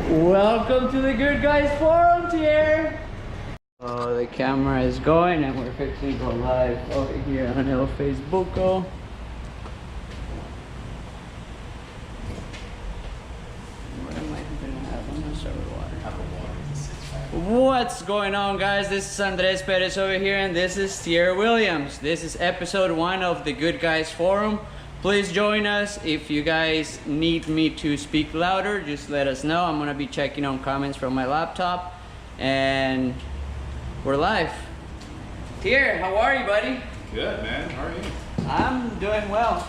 Welcome to the Good Guys Forum here. Oh, the camera is going and we're fixing to go live over here on El Facebook. What am I gonna have? I'm gonna start with water. What's going on, guys? This is Andres Perez over here and this is Thierry Williams. This is episode 1 of the Good Guys Forum. Please join us. If you guys need me to speak louder, just let us know. I'm gonna be checking on comments from my laptop, and we're live. Tier, how are you, buddy? Good, man. How are you? I'm doing well.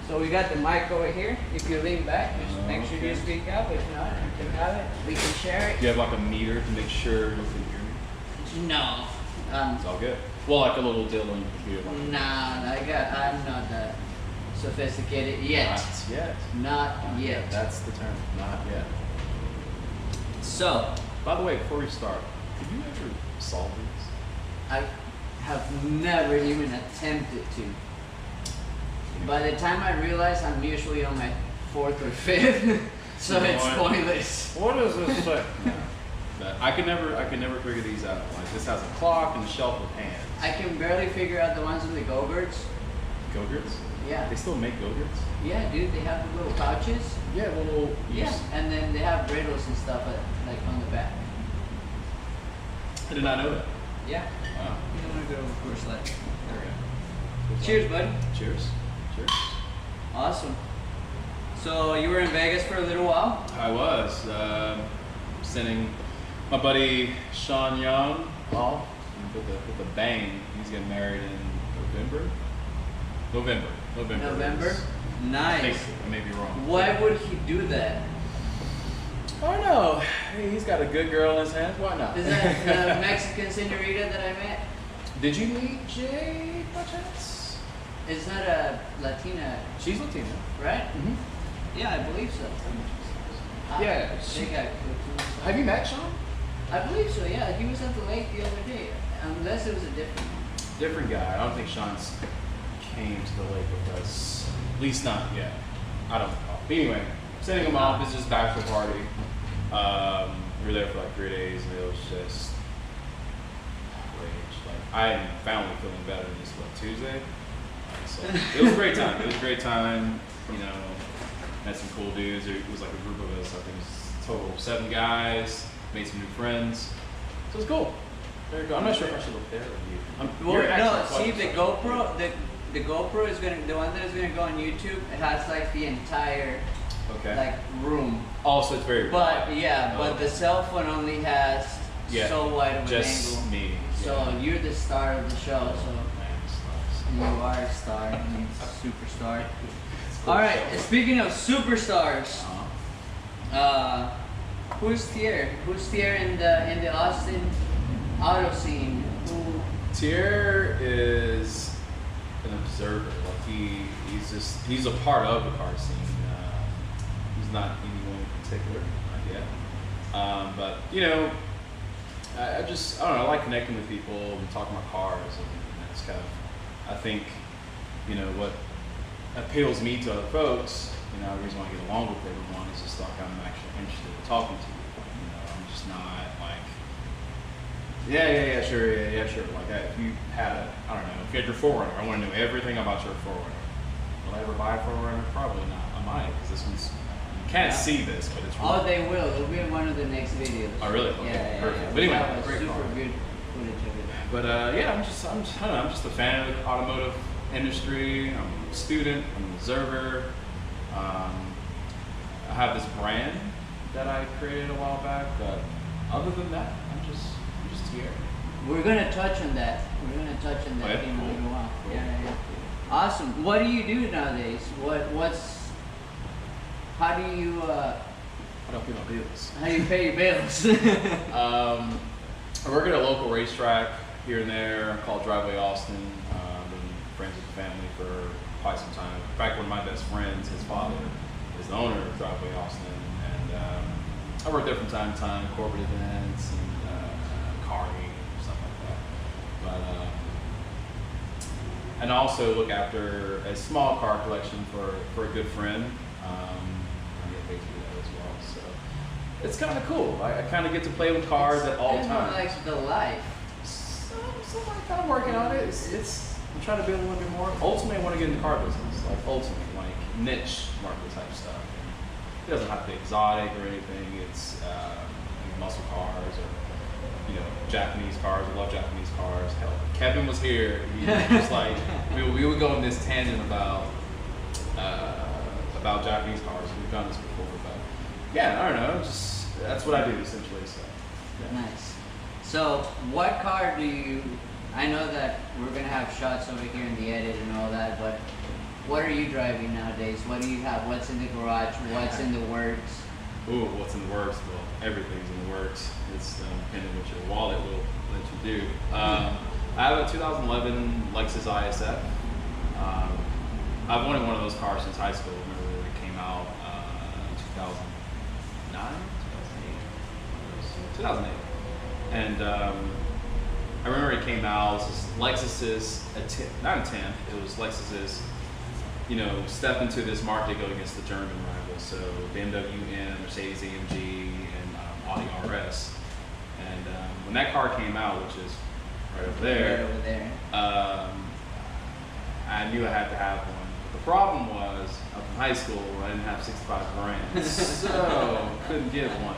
So we got the mic over here. If you lean back, just make sure you speak up. If not, you can have it. We can share it. Do you have like a meter to make sure you can hear me? No. It's all good. Well, like a little deal on your computer. Nah, I'm not that sophisticated yet. Not yet. Not yet. That's the term. Not yet. So, by the way, before we start, did you ever solve these? I have never even attempted to. By the time I realize, I'm usually on my 4th or 5th, so You know it's what? pointless. What does this say? I could never figure these out. Like this has a clock and a shelf with hands. I can barely figure out the ones in the Go-Gurts. Go-Gurts? Yeah. They still make Go-Gurts? Yeah, dude, they have the little pouches. Yeah, little. Yeah, and then they have riddles and stuff like on the back. I did not know that. Yeah. Wow. You don't want to go over course like. There we go. Cheers, buddy. Cheers. Cheers. Awesome. So you were in Vegas for a little while? I was sending my buddy Sean Young off with a bang. He's getting married in November. November? Nice. I may be wrong. Why would he do that? I don't know. Hey, he's got a good girl in his hands. Why not? Is that the Mexican senorita that I met? Did you meet Jay by chance? Is that a Latina, She's Latina. right? Mm-hmm. Yeah, I believe so. Yeah, They got cool. Have you met Sean? I believe so, yeah. He was at the lake the other day. Unless it was a different one. Different guy. I don't think Sean's came to the lake with us. At least not yet. I don't know. But anyway, sending him off. It's just bachelor party. We were there for like 3 days, and it was just rage. Like I am finally feeling better than this Tuesday. So it was a great time. It was a great time. You know, met some cool dudes. It was like a group of us. I think it was a total of 7 guys. Made some new friends. So it was cool. Very cool. I'm not sure if I should look there or you. No, see the GoPro. The GoPro is the one that is gonna go on YouTube. It has like the entire like room. Also, it's very. But wide. yeah, but the cell phone only has so wide of an just angle. me. So you're the star of the show. So Man, you are a star. You superstar. All right. Speaking of superstars, who's Tier? Who's Tier in the Austin auto scene? Tier is an observer. Like he's a part of the car scene. He's not anyone in particular, not yet. But you know, I don't know. I like connecting with people and talking about cars, and that's kind of, I think, you know, what appeals me to other folks. You know, the reason why I get along with everyone is just like I'm actually interested in talking to you. You know, I'm just not like, sure. Like if you had I don't know, if you had your Forerunner, I want to know everything about your Forerunner. Will I ever buy a Forerunner? Probably not. I might, because this one's, you can't see this, but it's. Oh, they will. It'll be in one of the next videos. Oh, really? Okay, yeah, perfect. Yeah. But anyway, great super car. Good footage of it. But yeah, I'm just I don't know. I'm just a fan of the automotive industry. I'm a student. I'm an observer. I have this brand that I created a while back. But other than that, I'm just here. We're gonna touch on that. We're gonna touch on that in a little while. Cool. Yeah. Awesome. What do you do nowadays? How do you pay my bills? How do you pay your bills? I work at a local racetrack here and there called Driveway Austin. I've been friends with the family for quite some time. In fact, one of my best friends, his father, is the owner of Driveway Austin, and I work there from time to time, corporate events and karting, stuff like that. But and also look after a small car collection for a good friend. I get paid to do that as well. So it's kind of cool. I kind of get to play with cars at all times. Like the life. So I'm kind of working on it. I'm trying to build a little bit more. Ultimately, I want to get in the car business. Like ultimately, like niche market type stuff. And it doesn't have to be exotic or anything. It's muscle cars or Japanese cars. I love Japanese cars. Hell, Kevin was here. He was just like we would go on this tangent about Japanese cars. We've done this before, but yeah, I don't know. Just that's what I do essentially. So yeah. Nice. So what car do you? I know that we're gonna have shots over here in the edit and all that, but what are you driving nowadays? What do you have? What's in the garage? What's in the works? Ooh, what's in the works? Well, everything's in the works. It's depending what your wallet will let you do. I have a 2011 Lexus ISF. I've wanted one of those cars since high school. I remember it came out in 2009, 2008. And I remember it came out. It was Lexus's not attempt. It was Lexus's step into this market, go against the German rivals. So BMW M, Mercedes AMG, and Audi RS. And when that car came out, which is right over there, I knew I had to have one. But the problem was, up in high school, I didn't have 65 grand, so couldn't get one.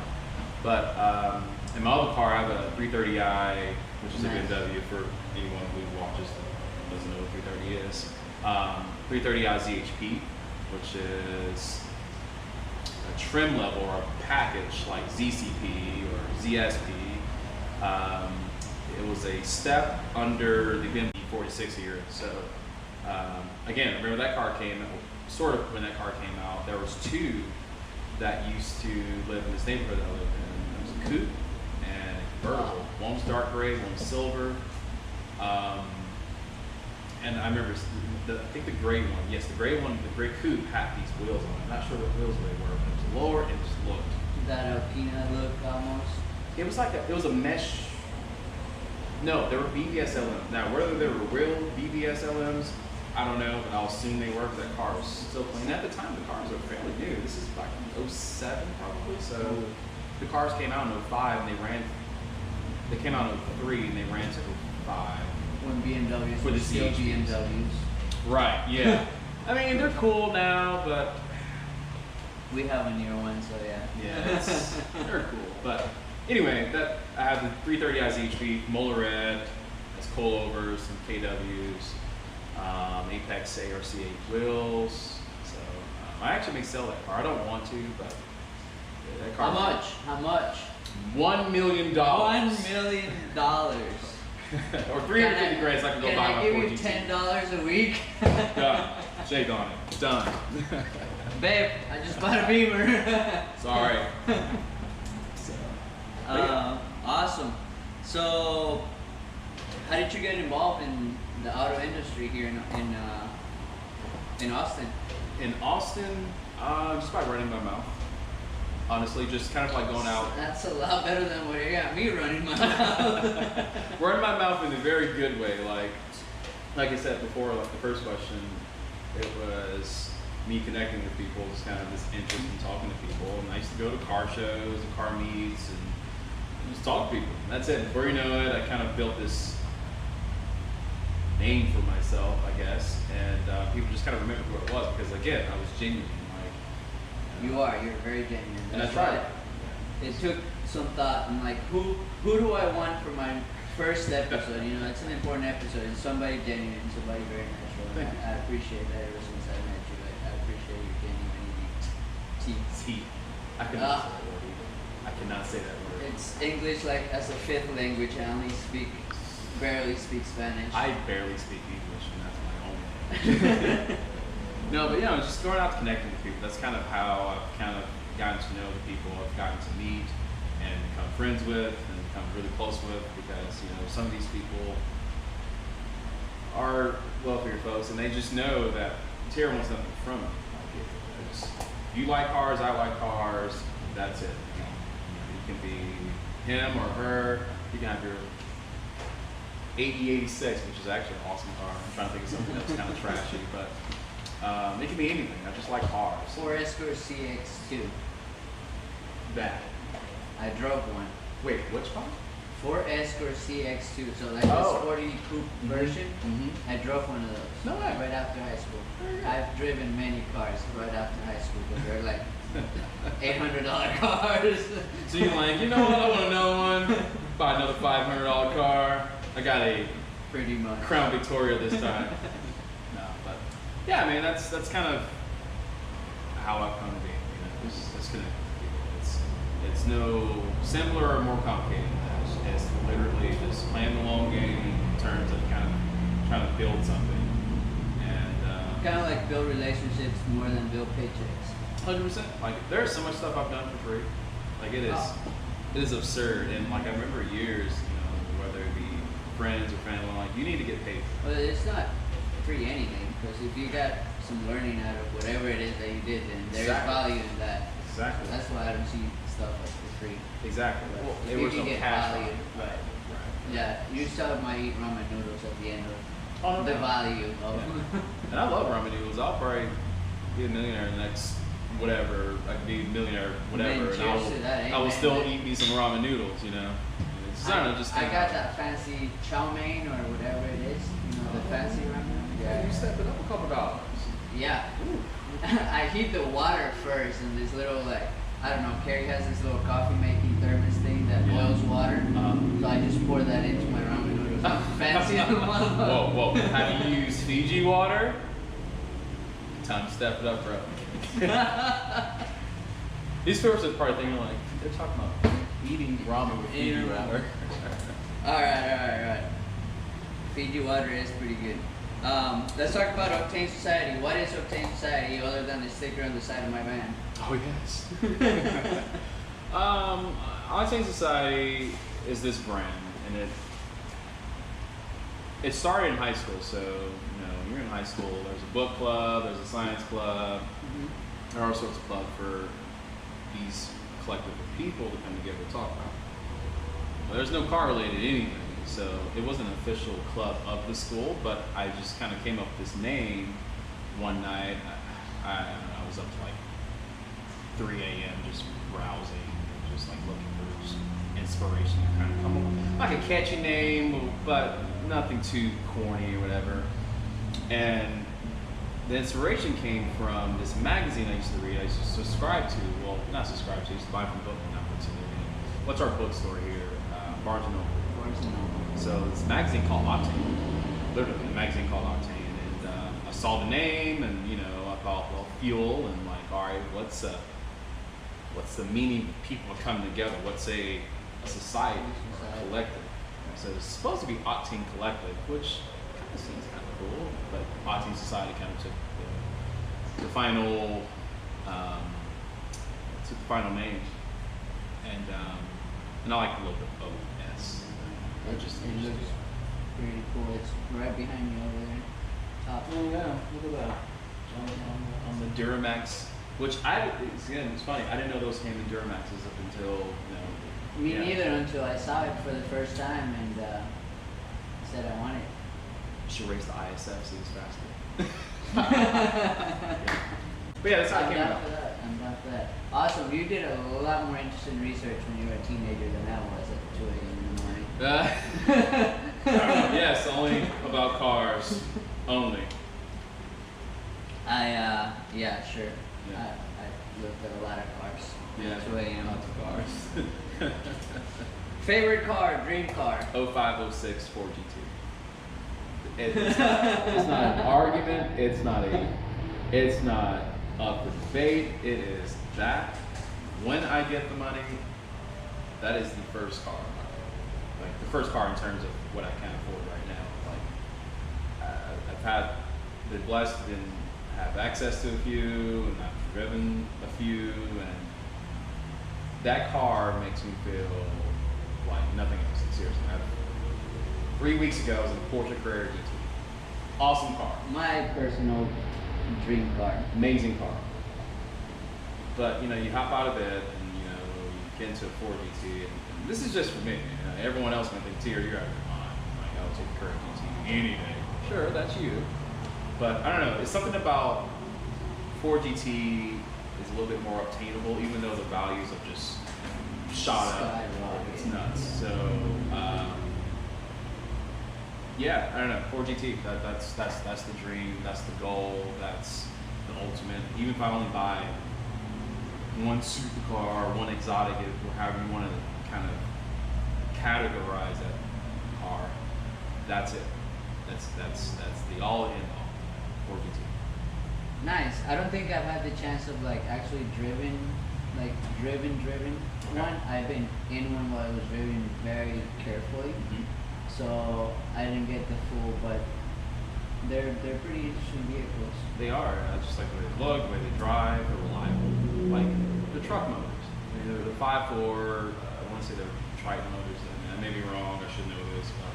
But in my other car, I have a 330i, which is a BMW for anyone who watches and doesn't know what 330 is. 330i ZHP, which is a trim level or a package like ZCP or ZSP. It was a step under the BMW 46 here. So again, remember that car came out, sort of when that car came out, there was two that used to live in this neighborhood that I lived in. There was a coupe and a convertible. One was dark gray, one was silver. And I remember, I think the gray one, yes, the gray one, the gray coupe had these wheels on it. I'm not sure what wheels they were, but it was lower and it just looked. That Alpina look almost? It was like it was a mesh. No, they were BBS LMs. Now, whether they were real BBS LMs, I don't know, but I'll assume they were, because that car was still clean. At the time, the cars were fairly new. This is like 07 probably, so the cars came out in 05 and they came out in 03 and they ran to 05. When BMWs for the still CHPs. BMWs. Right, yeah. I mean, they're cool now, but we have a near one, so yeah. Yeah, they're cool. But anyway, I have the 330i ZHP, Molar Red, has coilovers, some KWs, Apex ARC8 wheels. So I actually may sell that car. I don't want to, but that car. How much? $1 million. $1 million. Or 350 grand, so I can go buy my 4GT. Can I give you $10 a week? Done. Shake on it. Done. Babe, I just bought a Beamer. Sorry. Awesome. So, how did you get involved in the auto industry here in Austin? In Austin, just by running my mouth. Honestly, just kind of like going out. That's a lot better than what you got me running my mouth. Running my mouth in a very good way. Like I said before, like the first question, it was me connecting with people, just kind of this interest in talking to people. And I used to go to car shows and car meets and just talk to people. And that's it. Before you know it, I kind of built this name for myself, I guess. And people just kind of remember who I was because, again, I was genuine. You're very genuine. And I tried. It took some thought and like, who do I want for my first episode? It's an important episode, and somebody genuine, somebody very natural. I appreciate that ever since I met you. I appreciate your genuinity. I cannot say that word. It's English like as a fifth language. I only barely speak Spanish. I barely speak English, and that's my own language. No, but just going out connecting with people. That's kind of how I've kind of gotten to know the people I've gotten to meet and become friends with and become really close with, because some of these people are wealthier folks and they just know that Tierra wants nothing from them. If you like cars, I like cars. That's it. You can be him or her. You can have your 8086, which is actually an awesome car. I'm trying to think of something that's kind of trashy, but. It can be anything. I just like cars. Or Escort CX2. That. I drove one. Wait, which car? Ford Escort CX2, so like the Oh. sporty coupe version. Mm-hmm. I drove one of those. No way. Right after high school. Very good. I've driven many cars right after high school, but they're like $800 cars. So you're like, you know what? I want another one. Buy another $500 car. I got a Pretty much. Crown Victoria this time. No, but yeah, man, that's kind of how I've come to be. You know, it's connected with people. It's no simpler or more complicated than that. It's literally just playing the long game in terms of kind of trying to build something. And Kind of like build relationships more than build paychecks. 100%. Like there's so much stuff I've done for free. Like it is absurd. And like I remember years, you know, whether it be friends or family, like you need to get paid. Well, it's not free anything, because if you got some learning out of whatever it is that you did, then there's Exactly. value in that. Exactly. That's why I don't see stuff like for free. Exactly. But Well, if it you was can no get cash value, value. right. Right. Yeah, you seldom might eat ramen noodles at the end of Oh, no the doubt. value of. And I love ramen noodles. I'll probably be a millionaire in the next whatever. I could be a millionaire, whatever, Man, and cheers to that, I will amen. still eat me some ramen noodles. You know, it's not just. I got that fancy chow mein or whatever it is, you know, the fancy ramen. Yeah, you step it up a couple dollars. Yeah. I heat the water first, and this little like, I don't know, Carrie has this little coffee making thermos thing that Yeah. boils water. So I just pour that into my ramen noodles. I'm fancy as a motherfucker. Whoa. Have you used Fiji water? Time to step it up, bro. These folks are probably thinking like, they're talking about eating ramen with Fiji Eating water. Alright. Fiji water is pretty good. Let's talk about Octane Society. What is Octane Society other than the sticker on the side of my van? Oh yes. Octane Society is this brand, and it started in high school. So you know, you're in high school. There's a book club. There's a science club. There are all sorts of clubs for these collective of people to come together to talk about. Well, there's no car related anything, so it wasn't an official club of the school. But I just kind of came up with this name one night. I was up to like 3 a.m. just browsing, and just like looking for just inspiration to kind of come up like a catchy name, but nothing too corny or whatever. And the inspiration came from this magazine I used to read. I used to subscribe to. Well, not subscribe to. I used to buy from book. Not books. What's our bookstore here? Barnes and Noble. So it's a magazine called Octane. Literally, a magazine called Octane. And I saw the name, and you know, I thought, well, fuel, and like, all right, what's the meaning of people coming together? What's a society or a collective? So it's supposed to be Octane Collective, which kind of seems kind of cool, but Octane Society kind of took the final name, and I like the look of OS. It looks pretty cool. It's right behind me over there. Top. Oh yeah, look at that. On the Duramax, which it's funny, I didn't know those came in Duramaxes up until, you know. Me yeah. neither, until I saw it for the first time and said I want it. You should race the ISF so it's faster. But yeah, that's how it I'm came down about. for that. I'm down for that. Awesome. You did a lot more interesting research when you were a teenager than I was at 2 a.m. in the morning. Yes, only about cars. Only. Yeah, sure. Yeah. I looked at a lot of cars. Yeah, 2 a.m. lots of cars. Favorite car, dream car. 0506 Ford GT. It's not an argument. It's not up for debate. It is that. When I get the money, that is the first car. Like the first car in terms of what I can afford right now. Like I've been blessed and have access to a few, and I've driven a few, and that car makes me feel like nothing else. Seriously, 3 weeks ago I was in a Porsche Carrera GT. Awesome car, My personal dream car. amazing car. But you know, you hop out of bed and you know you get into a Ford GT, and this is just for me. You know, everyone else might think, "Tier, you're out of your mind. Like, I'll take a Carrera GT any day." Sure, that's you. But I don't know. It's something about Ford GT is a little bit more obtainable, even though the values of just shot up. Skyrocket. It's nuts. So yeah, I don't know. 4GT. That's the dream. That's the goal. That's the ultimate. Even if I only buy one supercar, one exotic, or however you want to kind of categorize that car, that's it. That's the all in all 4GT. Nice. I don't think I've had the chance of like actually driven one. I've been in one while I was driven very carefully, so I didn't get the full. But they're pretty interesting vehicles. They are. I just like the way they look, the way they drive, they're reliable. Like the truck motors. I mean, they're the 5.4. I want to say they're Triton motors. I may be wrong. I should know this, but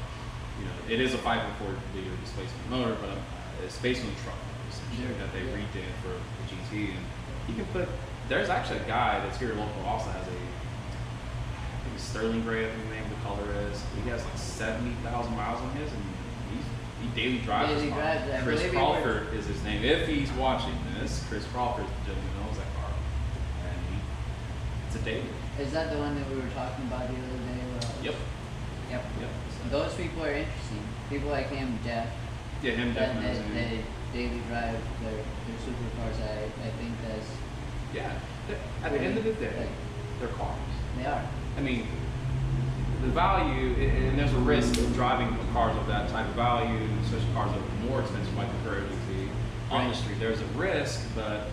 you know, it is a 5.4 liter displacement motor, but it's based on the truck motors essentially that they redid for the GT. And you can put. There's actually a guy that's here local also has a. I think it's Sterling Gray. I think the name of the color is. He has like 70,000 miles on his, and he daily drives his car. Chris Crawford is his name. If he's watching this, Chris Crawford is the gentleman who owns that car, and it's a daily. Is that the one that we were talking about the other day? Yep. So those people are interesting. People like him, Jeff. Yeah, him definitely. They daily drive their supercars. I think that's. Yeah. At the end of the day, they're cars. They are. I mean, the value, and there's a risk of driving cars of that type of value, especially cars that are more expensive like the Ferrari GT on the street. There's a risk, but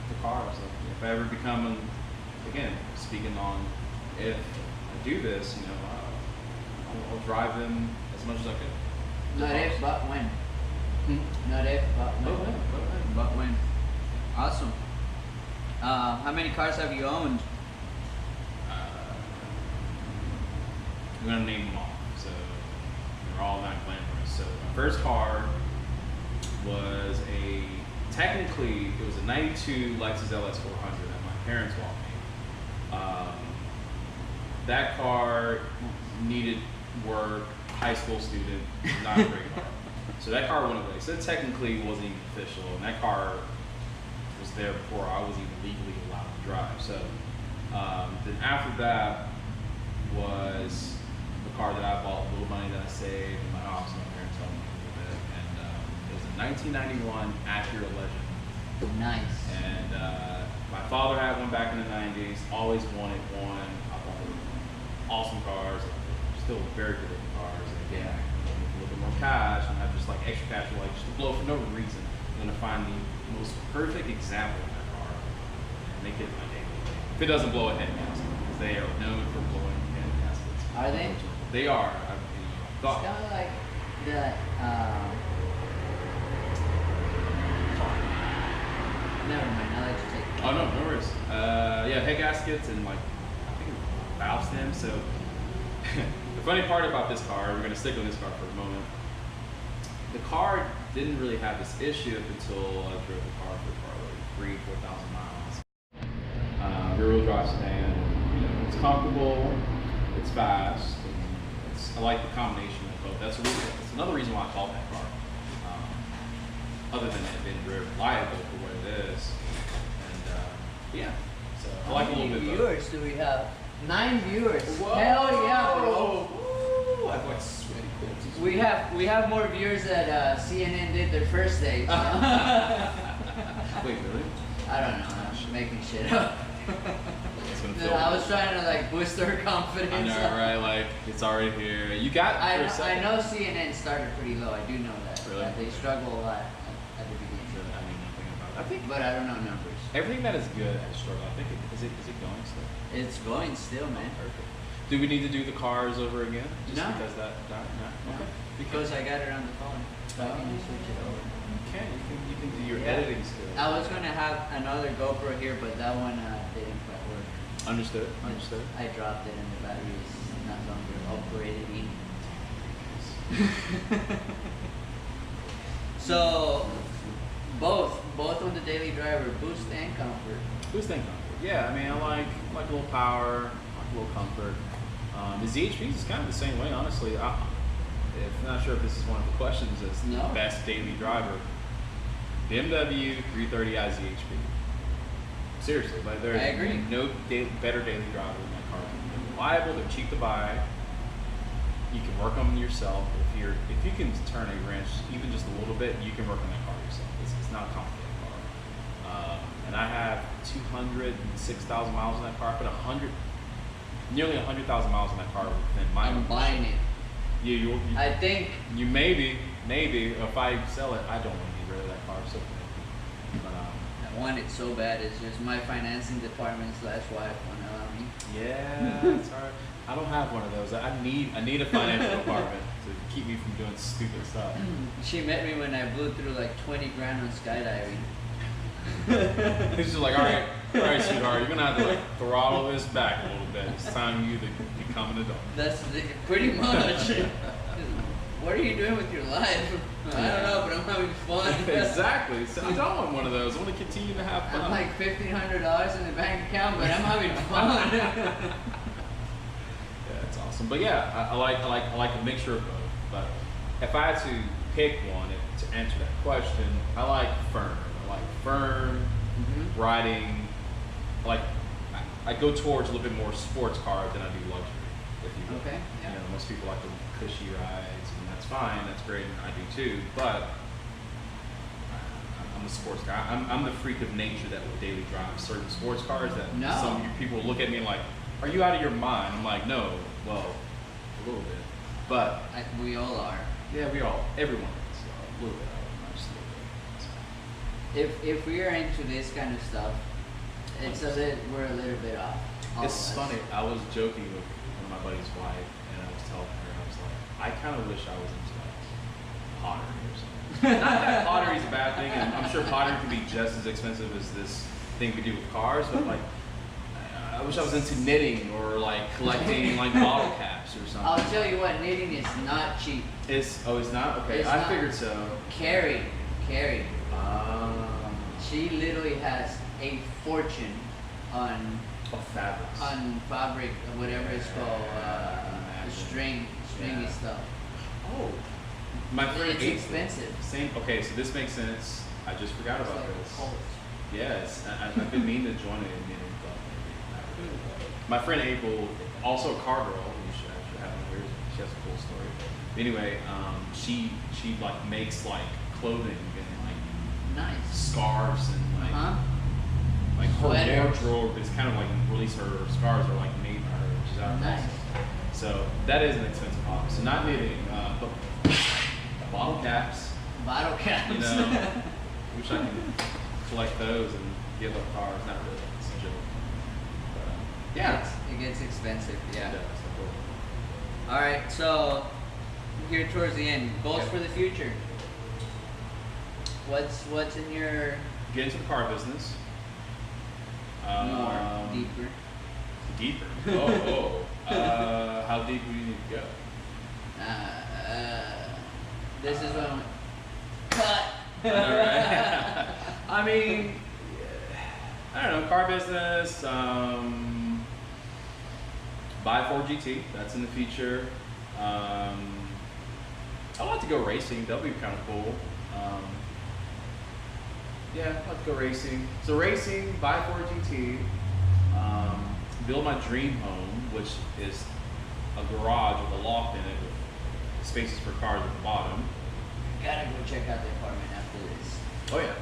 the cars, like, if I ever become, again, speaking on if I do this, you know, I'll drive them as much as I could. Not if, but when. Not if, but when. But when. Awesome. How many cars have you owned? I'm gonna name them all, so they're all not glamorous. So my first car was technically it was a '92 Lexus LS 400 that my parents bought me. That car needed work, high school student, not a great car. So that car went away. So it technically wasn't even official, and that car was there before I was even legally allowed to drive. So then after that was the car that I bought, a little money that I saved, and my office, my parents helped me a little bit, and it was a 1991 Acura Legend. Nice. And my father had one back in the 90s, always wanted one. I bought awesome cars, still very good looking cars. And again, with a little bit more cash, and have just like extra cash, like just to blow for no reason. I'm gonna find the most perfect example of that car and make it my daily. If it doesn't blow a head gasket, because they are known for blowing head gaskets. Are they? They are. It's kind of like that. Never mind. I'll let you take it. Oh no, no worries. Yeah, head gaskets and like I think valve stems. So the funny part about this car, we're gonna stick on this car for a moment. The car didn't really have this issue up until I drove the car for probably 3,000-4,000 miles. Rear-wheel drive sedan. You know, it's comfortable. It's fast. I like the combination of both. That's another reason why I called that car. Other than it being very reliable for what it is. And yeah, so I like a little bit of both. Viewers do we have? 9 viewers. Whoa. Hell yeah, bro. Woo. I have like sweaty corpses. We have more viewers that CNN did their first day. Wait, really? I don't know. I'm making shit up. I was trying to like boost their confidence. I know, right? Like it's already here. You got. I know CNN started pretty low. I do know that. Really? They struggle a lot at the beginning. I mean nothing about it. I think, but I don't know numbers. Everything that is good has struggled. I think is it going still? It's going still, man. Perfect. Do we need to do the cars over again? Just No. because that died? No. Okay. Because I got it on the phone, so I can just switch it over. You can do your editing skills. I was gonna have another GoPro here, but that one didn't quite work. Understood. I dropped it and the battery is not longer operating. So both on the daily driver, boost and comfort. Boost and comfort. Yeah, I mean I like a little power, like a little comfort. The ZHP is kind of the same way, honestly. I'm not sure if this is one of the questions. It's the best daily driver. BMW 330i ZHP. Seriously, like I agree. there's no better daily driver than that car. They're reliable, they're cheap to buy. You can work on them yourself. If you can turn a wrench even just a little bit, you can work on that car yourself. It's not a complicated car. And I have 206,000 miles in that car. I put nearly 100,000 miles in that car within my I'm buying it. You I think you maybe if I sell it, I don't want to get rid of that car. So, but I want it so bad. It's just my financing department / wife won't allow me. yeah, it's hard. I don't have one of those. I need a financial department to keep me from doing stupid stuff. She met me when I blew through like 20 grand on skydiving. It's just like, all right, sweetheart, you're gonna have to like throttle this back a little bit. It's time you to become an adult. That's pretty much. What are you doing with your life? I don't know, but I'm having fun. Exactly. So I don't want one of those. I want to continue to have fun. I'm like $1,500 in the bank account, but I'm having fun. Yeah, it's awesome. But yeah, I like a mixture of both. But if I had to pick one to answer that question, I like firm. Riding. I go towards a little bit more sports car than I do luxury. If you will. Okay. Yeah. You know, most people like the cushy rides, and that's fine. That's great, and I do too. But I'm a sports guy. I'm the freak of nature that will daily drive certain sports cars that some of you people look at me like, "Are you out of your mind?" I'm like, "No, well, a little bit." But We all are. yeah, everyone is a little bit. Just a little bit. If we are into this kind of stuff, we're a little bit off. It's funny. I was joking with one of my buddy's wife, and I was telling her, I was like, I kind of wish I was into like pottery or something. Not that pottery is a bad thing, and I'm sure pottery can be just as expensive as this thing we do with cars, but like, I wish I was into knitting or like collecting like bottle caps or something. I'll tell you what, knitting is not cheap. It's not? Okay, It's I not. figured so. Carrie, Um, she literally has a fortune on fabrics. fabric, whatever it's called, stringy stuff. Oh, my friend It's April. expensive. Same. Okay, so this makes sense. I just forgot It's about like this. college. Yes, I've been meaning to join a knitting club. My friend April, also a car girl. You should actually have her here. She has a cool story. But anyway, she like makes like clothing and like Nice. scarves and like like her Sweaters. wardrobe is kind of like her scarves are like made by her, which is out of Nice. So that is an expensive hobby. So not knitting, but bottle caps. Bottle caps. You know, wish I could collect those and give up cars. Not really. It's a joke. But, yeah. It gets expensive, yeah. It does, of course. All right, so here towards the end, goals Okay. for the future. What's in your Get into the car business. more deeper? Deeper. How deep do you need to go? This is what I'm cut. All right. I mean, I don't know, car business. Buy a Ford GT. That's in the future. I'd like to go racing. That'd be kind of cool. Yeah, I'd like to go racing. So racing, buy a Ford GT. Build my dream home, which is a garage with a loft in it with spaces for cars at the bottom. Gotta go check out the apartment after this. Oh yeah,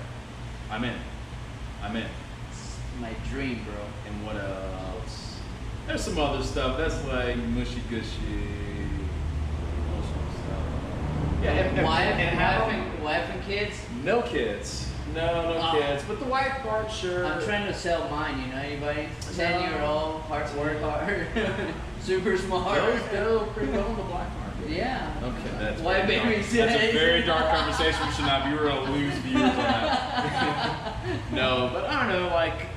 I'm in. It's my dream, bro. And what else? There's some other stuff. That's like mushy gushy. All sorts of stuff. Yeah, and Wife and kids. no kids. No kids. But the wife part, sure. I'm trying to sell mine. You know anybody? 10-year-old, work hard, super smart. Those go pretty well on the black market. Yeah. Okay, that's Why very dark. babies That's a today? very dark conversation. We should not be real lose views on that. No, but I don't know, like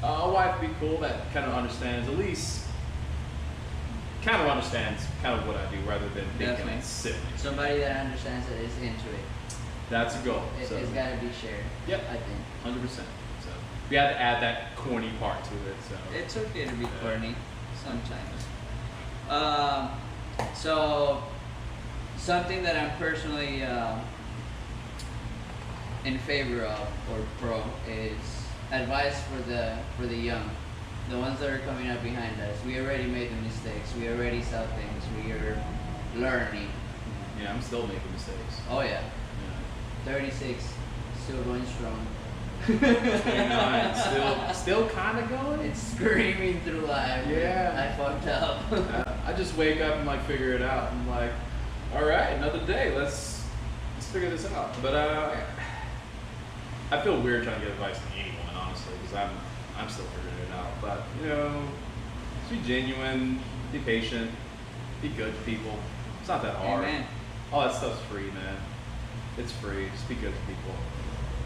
a wife would be cool that kind of understands at least kind of what I do rather than thinking Definitely. it's silly. Somebody that understands it is into it. That's a goal. It's So, got to be shared. Yep. I think. 100%. So we had to add that corny part to it. So It's okay to be corny sometimes. So something that I'm personally in favor of or pro is advice for the young, the ones that are coming up behind us. We already made the mistakes. We already saw things. We are learning. Yeah, I'm still making mistakes. Oh yeah. Yeah. 36, still going strong. 29, still kind of going. It's screaming through life. Yeah. I fucked up. I just wake up and like figure it out. I'm like, all right, another day. Let's figure this out. But I feel weird trying to give advice to anyone, honestly, because I'm still figuring it out. But you know, just be genuine, be patient, be good to people. It's not that hard. Amen. All that stuff's free, man. It's free. Just be good to people,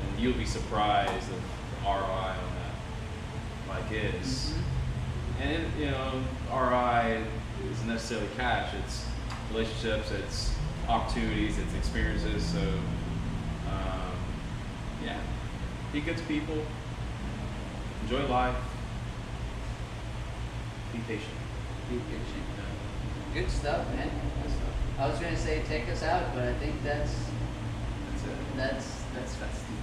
and you'll be surprised at the ROI on that. Like is. Mm-hmm. And it, you know, RI isn't necessarily cash. It's relationships, it's opportunities, it's experiences. So, yeah, be good to people, enjoy life, be patient. Be patient. Good stuff, man. Good stuff. I was gonna say take us out, but I think that's it. that's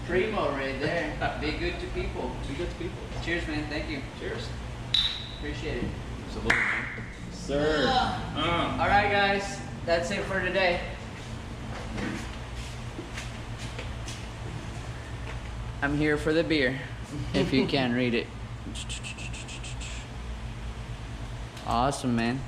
primo right there. Be good to people. Be good to people. Cheers, man. Thank you. Cheers. Appreciate it. Absolutely, man. Sir. All right, guys. That's it for today. I'm here for the beer, if you can read it. Awesome, man.